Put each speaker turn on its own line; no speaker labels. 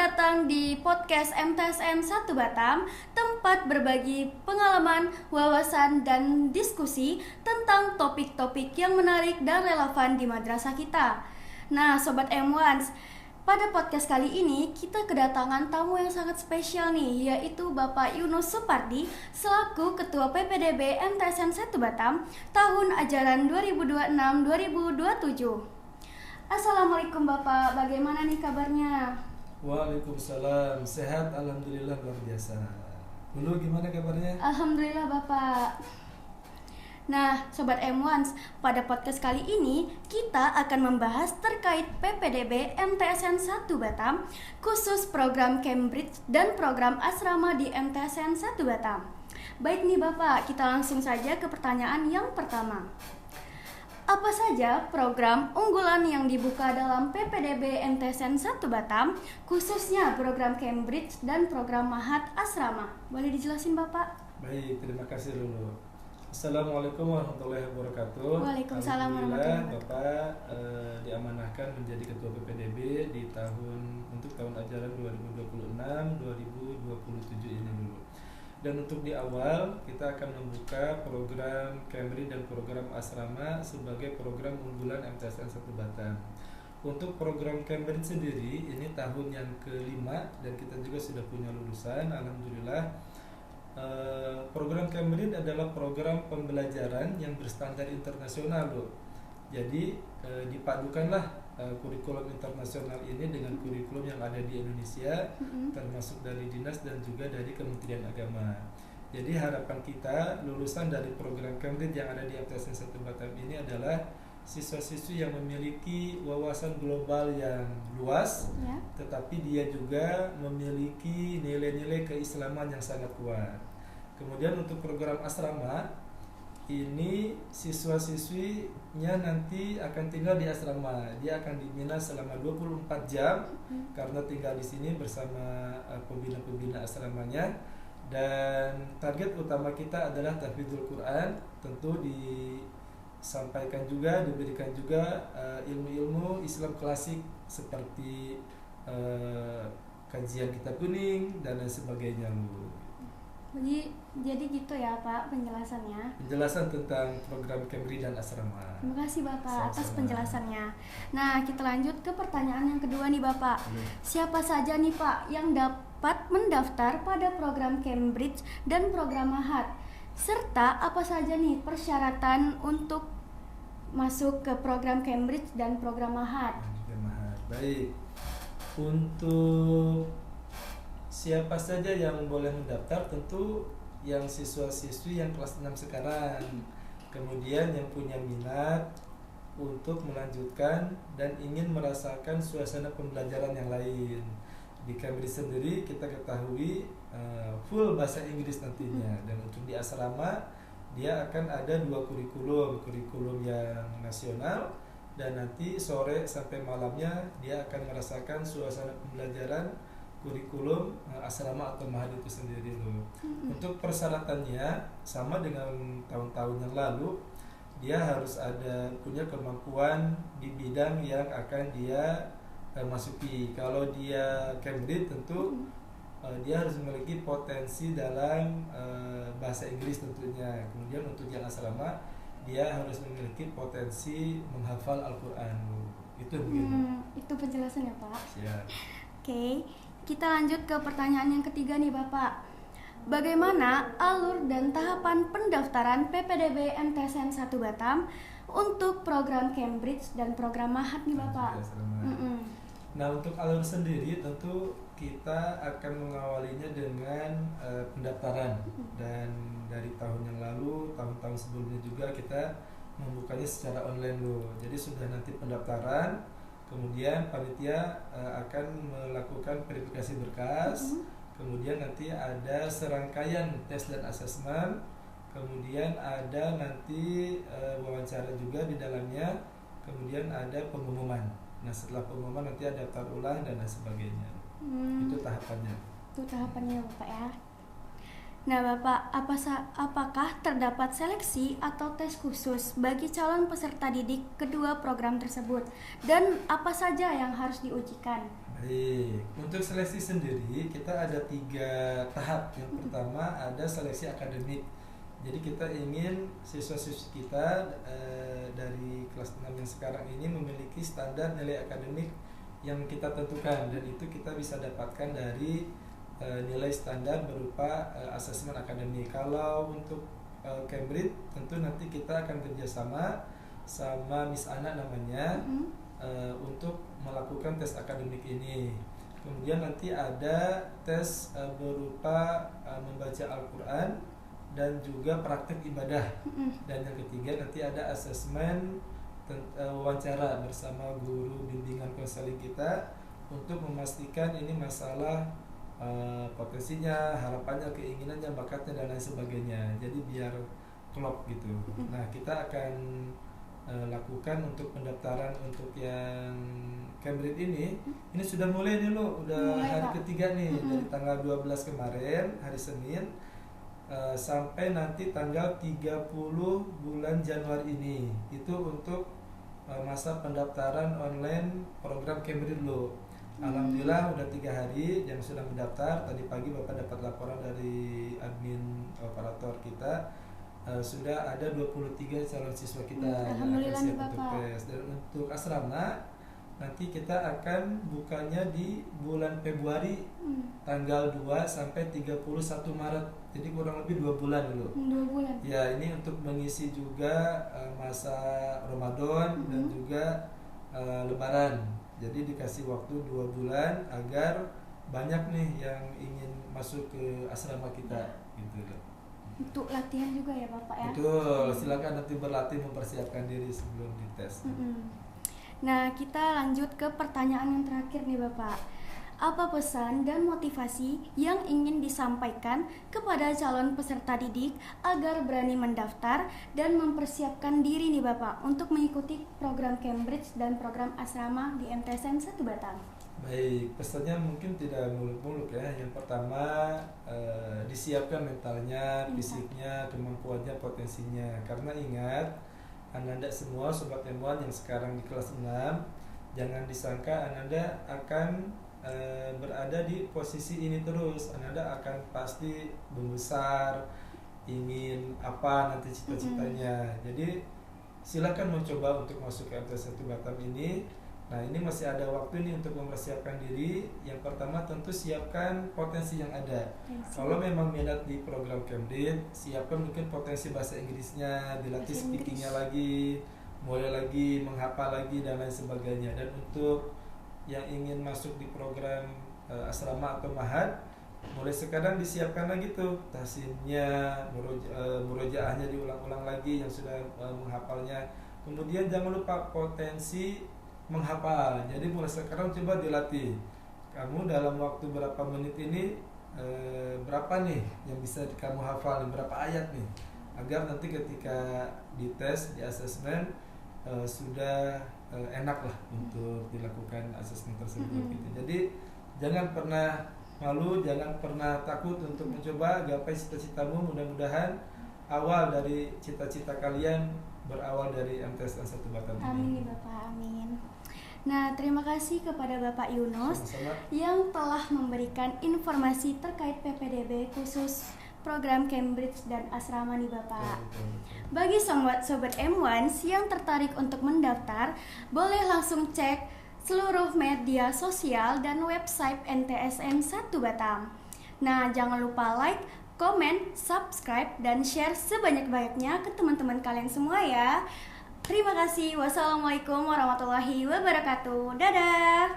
datang di podcast MTSN 1 Batam, tempat berbagi pengalaman, wawasan, dan diskusi tentang topik-topik yang menarik dan relevan di madrasah kita. Nah, Sobat M1, pada podcast kali ini kita kedatangan tamu yang sangat spesial nih, yaitu Bapak Yunus Supardi selaku Ketua PPDB MTSN 1 Batam tahun ajaran 2026-2027. Assalamualaikum Bapak, bagaimana nih kabarnya?
Waalaikumsalam, sehat alhamdulillah luar biasa. Dulu gimana kabarnya?
Alhamdulillah Bapak. Nah, Sobat M1, pada podcast kali ini kita akan membahas terkait PPDB MTSN 1 Batam, khusus program Cambridge dan program asrama di MTSN 1 Batam. Baik nih Bapak, kita langsung saja ke pertanyaan yang pertama. Apa saja program unggulan yang dibuka dalam PPDB MTSN 1 Batam, khususnya program Cambridge dan program Mahat Asrama? Boleh dijelasin Bapak?
Baik, terima kasih dulu. Assalamualaikum warahmatullahi wabarakatuh.
Waalaikumsalam
Alhamdulillah
warahmatullahi
Bapak diamanahkan menjadi Ketua PPDB di untuk tahun ajaran 2026-2027 ini dulu. Dan untuk di awal kita akan membuka program Cambridge dan program asrama sebagai program unggulan MTSN 1 Batam. Untuk program Cambridge sendiri ini tahun yang kelima dan kita juga sudah punya lulusan, alhamdulillah. Program Cambridge adalah program pembelajaran yang berstandar internasional loh. Jadi dipadukanlah kurikulum internasional ini dengan kurikulum yang ada di Indonesia, termasuk dari dinas dan juga dari Kementerian Agama. Jadi harapan kita lulusan dari program Cambridge yang ada di MTSN 1 Batam ini adalah siswa-siswi yang memiliki wawasan global yang luas, tetapi dia juga memiliki nilai-nilai keislaman yang sangat kuat. Kemudian untuk program asrama, ini siswa-siswinya nanti akan tinggal di asrama. Dia akan dibina selama 24 jam karena tinggal di sini bersama pembina-pembina asramanya. Dan target utama kita adalah tahfidzul Quran, tentu disampaikan juga, diberikan juga ilmu-ilmu Islam klasik seperti kajian kitab kuning dan lain sebagainya.
Jadi gitu ya Pak penjelasannya.
Penjelasan tentang program Cambridge dan asrama.
Terima kasih Bapak atas
Sama-sama.
penjelasannya. Nah, kita lanjut ke pertanyaan yang kedua nih Bapak. Siapa saja nih Pak yang dapat mendaftar pada program Cambridge dan program Mahat? Serta apa saja nih persyaratan untuk masuk ke program Cambridge dan program Mahat?
Baik. Untuk siapa saja yang boleh mendaftar, tentu yang siswa-siswi yang kelas 6 sekarang. Kemudian yang punya minat untuk melanjutkan dan ingin merasakan suasana pembelajaran yang lain. Di Cambridge sendiri kita ketahui full bahasa Inggris nantinya. Dan untuk di asrama dia akan ada 2 kurikulum yang nasional, dan nanti sore sampai malamnya dia akan merasakan suasana pembelajaran kurikulum asrama atau mahat itu sendiri loh. Untuk persyaratannya sama dengan tahun-tahun yang lalu, dia harus punya kemampuan di bidang yang akan dia masuki. Kalau dia Cambridge tentu dia harus memiliki potensi dalam bahasa Inggris tentunya. Kemudian untuk yang asrama dia harus memiliki potensi menghafal Al-Quran. Itu begini.
Itu penjelasannya Pak.
Siap.
Oke, kita lanjut ke pertanyaan yang ketiga nih Bapak. Bagaimana alur dan tahapan pendaftaran PPDB MTSN 1 Batam untuk program Cambridge dan program Mahat nih Bapak?
Nah, untuk alur sendiri tentu kita akan mengawalinya dengan pendaftaran, dan dari tahun yang lalu, tahun-tahun sebelumnya juga kita membukanya secara online loh. Jadi sudah nanti pendaftaran, kemudian panitia akan melakukan verifikasi berkas, kemudian nanti ada serangkaian tes dan asesmen, kemudian ada nanti wawancara juga di dalamnya, kemudian ada pengumuman. Nah, setelah pengumuman nanti ada daftar ulang dan lain sebagainya. Itu tahapannya.
Itu tahapannya Bapak ya. Nah, Bapak, apakah terdapat seleksi atau tes khusus bagi calon peserta didik kedua program tersebut? Dan apa saja yang harus diujikan?
Baik, untuk seleksi sendiri kita ada 3 tahap. Yang pertama ada seleksi akademik. Jadi kita ingin siswa-siswi kita dari kelas 6 yang sekarang ini memiliki standar nilai akademik yang kita tentukan, dan itu kita bisa dapatkan dari nilai standar berupa asesmen akademik. Kalau untuk Cambridge tentu nanti kita akan kerjasama sama Miss Ana namanya untuk melakukan tes akademik ini. Kemudian nanti ada tes berupa membaca Al-Quran dan juga praktek ibadah. Dan yang ketiga nanti ada asesmen wawancara bersama guru bimbingan konseling kita untuk memastikan ini masalah potensinya, harapannya, keinginannya, bakatnya dan lain sebagainya. Jadi biar klop gitu. Nah, kita akan lakukan untuk pendaftaran untuk yang Cambridge ini sudah mulai nih lo, udah hari ketiga nih, dari tanggal 12 kemarin hari Senin sampai nanti tanggal 30 bulan Januari ini. Itu untuk masa pendaftaran online program Cambridge lo. Alhamdulillah udah 3 hari yang sudah mendaftar. Tadi pagi Bapak dapat laporan dari admin operator kita, sudah ada 23 calon siswa kita yang akan siap untuk tes. Dan untuk asrama nanti kita akan bukanya di bulan Februari tanggal 2 sampai 31 Maret. Jadi kurang lebih 2 bulan dulu.
2 bulan.
Ya, ini untuk mengisi juga masa Ramadan dan juga Lebaran. Jadi dikasih waktu 2 bulan agar banyak nih yang ingin masuk ke asrama kita gitu loh.
Untuk latihan juga ya Bapak ya?
Betul, silakan nanti berlatih mempersiapkan diri sebelum dites.
Nah, kita lanjut ke pertanyaan yang terakhir nih Bapak. Apa pesan dan motivasi yang ingin disampaikan kepada calon peserta didik agar berani mendaftar dan mempersiapkan diri nih Bapak untuk mengikuti program Cambridge dan program asrama di MTSN 1 Batam?
Baik, pesannya mungkin tidak muluk-muluk ya. Yang pertama, disiapkan mentalnya, fisiknya, kemampuannya, potensinya. Karena ingat, Ananda semua Sobat M1 yang sekarang di kelas 6, jangan disangka Ananda akan berada di posisi ini terus. Ananda akan pasti membesar, ingin apa nanti cita-citanya. Jadi silakan mencoba untuk masuk ke MTS 1 Batam ini. Nah, ini masih ada waktu nih untuk mempersiapkan diri. Yang pertama tentu siapkan potensi yang ada. Kalau memang minat di program Cambridge, siapkan mungkin potensi bahasa Inggrisnya, dilatih speakingnya lagi, mulai lagi menghafal lagi dan lain sebagainya. Dan untuk yang ingin masuk di program asrama atau mahad, mulai sekarang disiapkan lagi tuh tahsinnya, murojaahnya diulang-ulang lagi yang sudah menghafalnya. Kemudian jangan lupa potensi menghafal. Jadi mulai sekarang coba dilatih. Kamu dalam waktu berapa menit ini berapa nih yang bisa kamu hafal, berapa ayat nih, agar nanti ketika dites, di asesmen sudah enak lah untuk dilakukan asesmen tersebut gitu. Jadi jangan pernah malu, jangan pernah takut untuk mencoba, gapai cita-citamu. Mudah-mudahan awal dari cita-cita kalian berawal dari MTSN 1 Batam.
Amin Bapak, amin. Nah, terima kasih kepada Bapak Yunus yang telah memberikan informasi terkait PPDB khusus program Cambridge dan asrama nih Bapak. Bagi sobat M1 yang tertarik untuk mendaftar, boleh langsung cek seluruh media sosial dan website MTSN 1 Batam. Nah, jangan lupa like, komen, subscribe, dan share sebanyak-banyaknya ke teman-teman kalian semua ya. Terima kasih. Wassalamualaikum warahmatullahi wabarakatuh. Dadah.